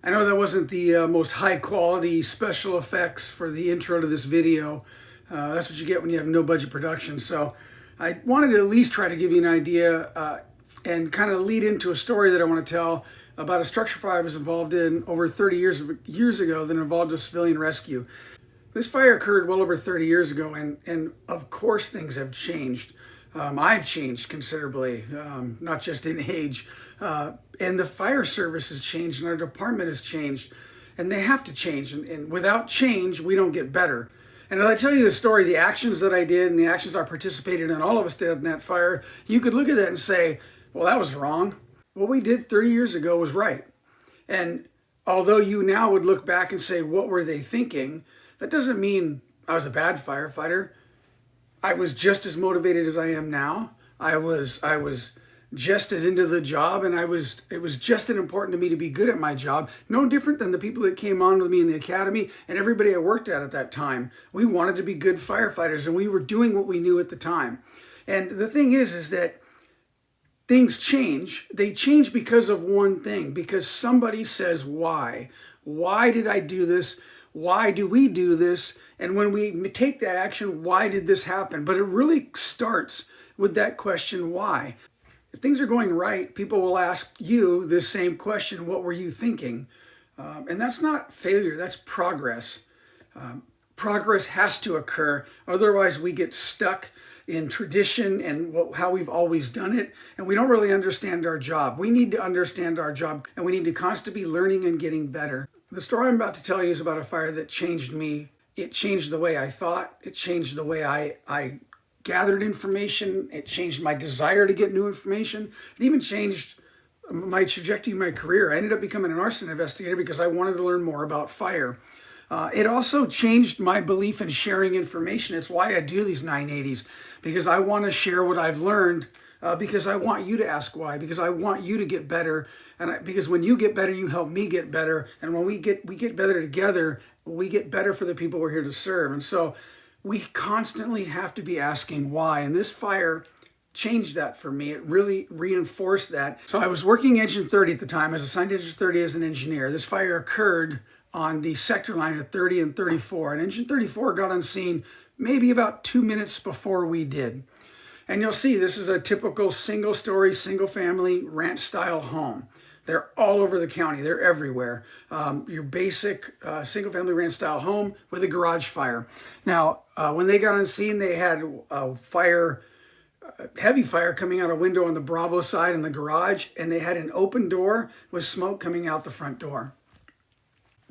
I know that wasn't the most high quality special effects for the intro to this video. That's what you get when you have no budget production. So I wanted to at least try to give you an idea and kind of lead into a story that I want to tell about a structure fire I was involved in over 30 years ago that involved a civilian rescue. This fire occurred well over 30 years ago, and of course things have changed. I've changed considerably, not just in age. And the fire service has changed, and our department has changed. And they have to change. And without change, we don't get better. And as I tell you the story, the actions that I did and the actions I participated in, all of us did in that fire, you could look at that and say, well, that was wrong. What we did 30 years ago was right. And although you now would look back and say, what were they thinking? That doesn't mean I was a bad firefighter. I was just as motivated as I am now. I was just as into the job, and it was just as important to me to be good at my job. No different than the people that came on with me in the academy and everybody I worked at that time. We wanted to be good firefighters, and we were doing what we knew at the time. And the thing is that things change. They change because of one thing, because somebody says why. Why did I do this? Why do we do this? And when we take that action, why did this happen? But it really starts with that question, why? If things are going right, people will ask you this same question, what were you thinking? And that's not failure, that's progress. Progress has to occur, otherwise we get stuck in tradition and how we've always done it, and we don't really understand our job. We need to understand our job, and we need to constantly be learning and getting better. The story I'm about to tell you is about a fire that changed me. It changed the way I thought. It changed the way I gathered information. It changed my desire to get new information. It even changed my trajectory in my career. I ended up becoming an arson investigator because I wanted to learn more about fire. It also changed my belief in sharing information. It's why I do these 980s, because I want to share what I've learned, because I want you to ask why, because I want you to get better, and because when you get better, you help me get better, and when we get better together, we get better for the people we're here to serve. And so we constantly have to be asking why, and this fire changed that for me. It really reinforced that. So I was working Engine 30 at the time. I was assigned to Engine 30 as an engineer. This fire occurred on the sector line at 30 and 34, and Engine 34 got on scene maybe about 2 minutes before we did. And you'll see this is a typical single-story, single-family ranch-style home. They're all over the county. They're everywhere. Your basic single-family ranch-style home with a garage fire. Now, when they got on scene, they had a fire, heavy fire coming out a window on the Bravo side in the garage, and they had an open door with smoke coming out the front door.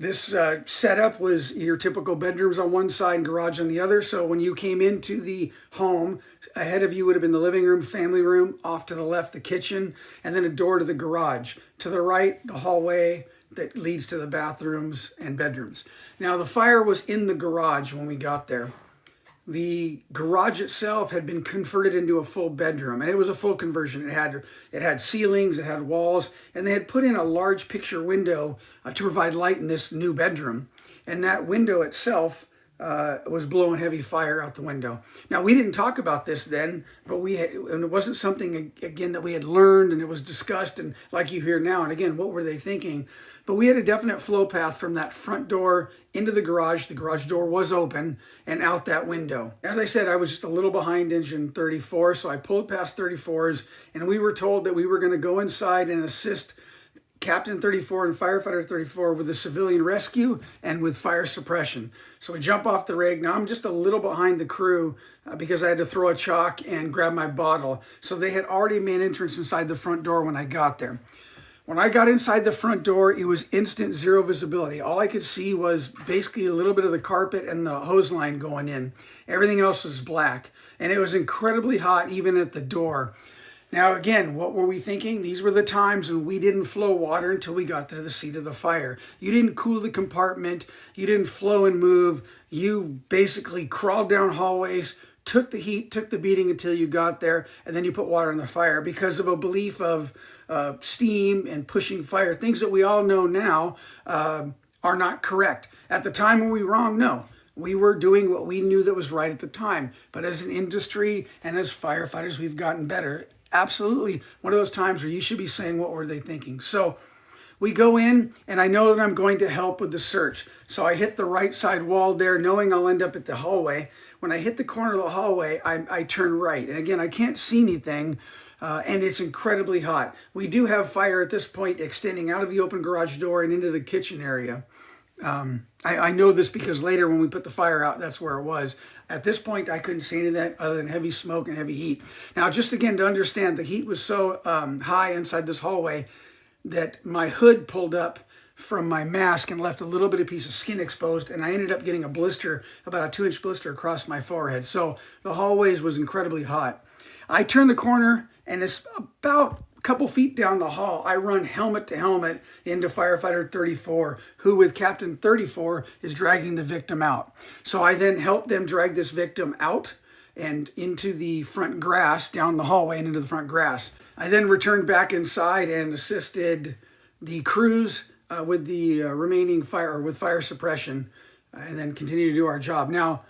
This setup was your typical bedrooms on one side and garage on the other. So when you came into the home, ahead of you would have been the living room, family room, off to the left, the kitchen, and then a door to the garage. To the right, the hallway that leads to the bathrooms and bedrooms. Now, the fire was in the garage when we got there. The garage itself had been converted into a full bedroom, and it was a full conversion. It had ceilings, it had walls, and they had put in a large picture window to provide light in this new bedroom. And that window itself was blowing heavy fire out the window. Now, we didn't talk about this then, but and it wasn't something, again, that we had learned, and it was discussed, and like you hear now, and again, what were they thinking? But we had a definite flow path from that front door into the garage. The garage door was open, and out that window. As I said, I was just a little behind Engine 34, so I pulled past 34s, and we were told that we were going to go inside and assist Captain 34 and Firefighter 34 with the civilian rescue and with fire suppression. So we jump off the rig. Now I'm just a little behind the crew because I had to throw a chalk and grab my bottle. So they had already made entrance inside the front door when I got there. When I got inside the front door, it was instant zero visibility. All I could see was basically a little bit of the carpet and the hose line going in. Everything else was black. And it was incredibly hot even at the door. Now, again, what were we thinking? These were the times when we didn't flow water until we got to the seat of the fire. You didn't cool the compartment. You didn't flow and move. You basically crawled down hallways, took the heat, took the beating until you got there, and then you put water in the fire because of a belief of steam and pushing fire. Things that we all know now are not correct. At the time, were we wrong? No. We were doing what we knew that was right at the time. But as an industry and as firefighters, we've gotten better. Absolutely one of those times where you should be saying, what were they thinking? So We go in, and I know that I'm going to help with the search. So I hit the right side wall there, knowing I'll end up at the hallway. When I hit the corner of the hallway, I turn right. And again, I can't see anything, and it's incredibly hot. We do have fire at this point extending out of the open garage door and into the kitchen area. I know this because later when we put the fire out, that's where it was. At this point, I couldn't see any of that other than heavy smoke and heavy heat. Now, just again to understand, the heat was so high inside this hallway that my hood pulled up from my mask and left a little bit of piece of skin exposed, and I ended up getting a blister, about a 2-inch blister across my forehead. So the hallways was incredibly hot. I turned the corner, and it's about a couple feet down the hall. I run helmet to helmet into firefighter 34, who with Captain 34 is dragging the victim out. So I then help them drag this victim out and into the front grass, down the hallway and into the front grass. I then returned back inside and assisted the crews with the remaining fire, or with fire suppression, and then continue to do our job. Now,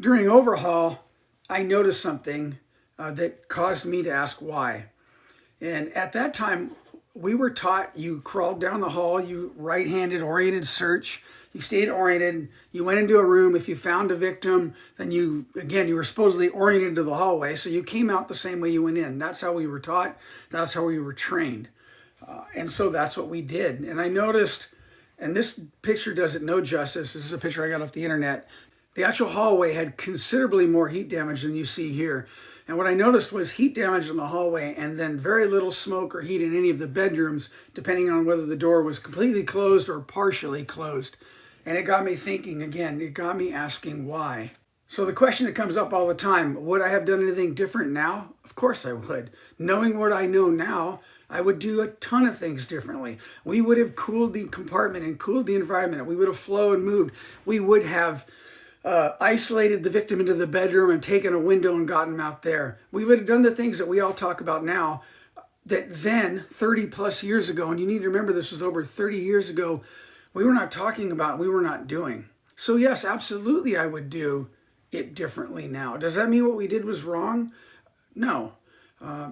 during overhaul, I noticed something that caused me to ask why. And at that time, we were taught you crawled down the hall, you right-handed oriented search, you stayed oriented, you went into a room. If you found a victim, then you were supposedly oriented to the hallway, so you came out the same way you went in. That's how we were taught. That's how we were trained. And so that's what we did. And I noticed, and this picture does it no justice. This is a picture I got off the internet. The actual hallway had considerably more heat damage than you see here. And what I noticed was heat damage in the hallway, and then very little smoke or heat in any of the bedrooms, depending on whether the door was completely closed or partially closed. And it got me thinking again, it got me asking why. So the question that comes up all the time, would I have done anything different now? Of course I would. Knowing what I know now, I would do a ton of things differently. We would have cooled the compartment and cooled the environment. We would have flowed and moved. We would have isolated the victim into the bedroom and taken a window and gotten him out there. We would have done the things that we all talk about now that then 30 plus years ago, and you need to remember this was over 30 years ago, we were not talking about, we were not doing. So yes, absolutely I would do it differently now. Does that mean what we did was wrong? No.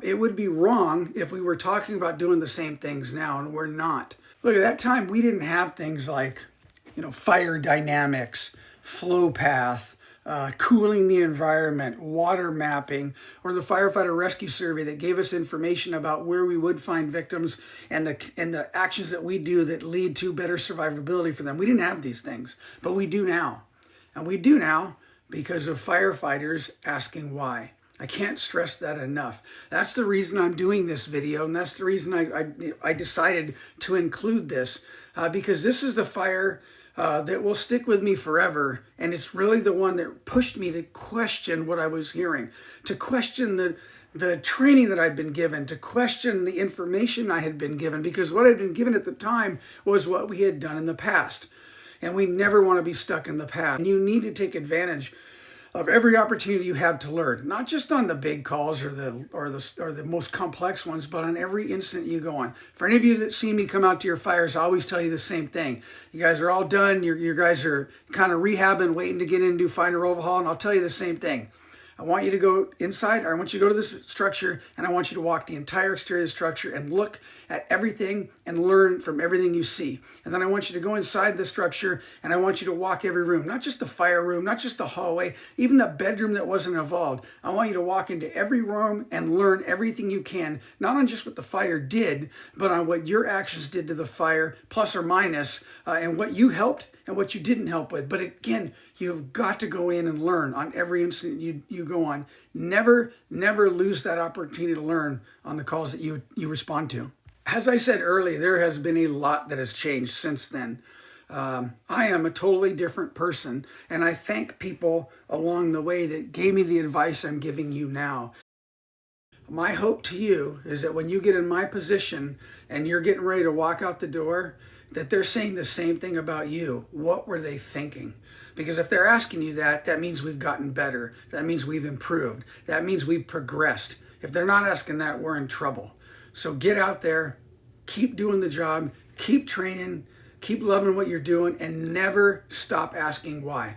It would be wrong if we were talking about doing the same things now, and we're not. Look, at that time, we didn't have things like, fire dynamics, flow path, cooling the environment, water mapping, or the firefighter rescue survey that gave us information about where we would find victims and the actions that we do that lead to better survivability for them. We didn't have these things, but we do now. And we do now because of firefighters asking why. I can't stress that enough. That's the reason I'm doing this video, and that's the reason I decided to include this, because this is the fire that will stick with me forever, and it's really the one that pushed me to question what I was hearing, to question the training that I'd been given, to question the information I had been given, because what I'd been given at the time was what we had done in the past, and we never want to be stuck in the past. And you need to take advantage of every opportunity you have to learn, not just on the big calls or the most complex ones, but on every incident you go on. For any of you that see me come out to your fires, I always tell you the same thing. You guys are all done. You guys are kind of rehabbing, waiting to get in and do fire overhaul, and I'll tell you the same thing. I want you to go inside, or I want you to go to this structure, and I want you to walk the entire exterior of the structure and look at everything and learn from everything you see. And then I want you to go inside the structure, and I want you to walk every room, not just the fire room, not just the hallway, even the bedroom that wasn't involved. I want you to walk into every room and learn everything you can, not on just what the fire did, but on what your actions did to the fire, plus or minus, and what you helped and what you didn't help with. But again, you've got to go in and learn on every incident you go on. Never lose that opportunity to learn on the calls that you respond to. As I said earlier, there has been a lot that has changed since then. I am a totally different person, and I thank people along the way that gave me the advice I'm giving you now. My hope to you is that when you get in my position and you're getting ready to walk out the door, that they're saying the same thing about you. What were they thinking? Because if they're asking you that, that means we've gotten better. That means we've improved. That means we've progressed. If they're not asking that, we're in trouble. So get out there, keep doing the job, keep training, keep loving what you're doing, and never stop asking why.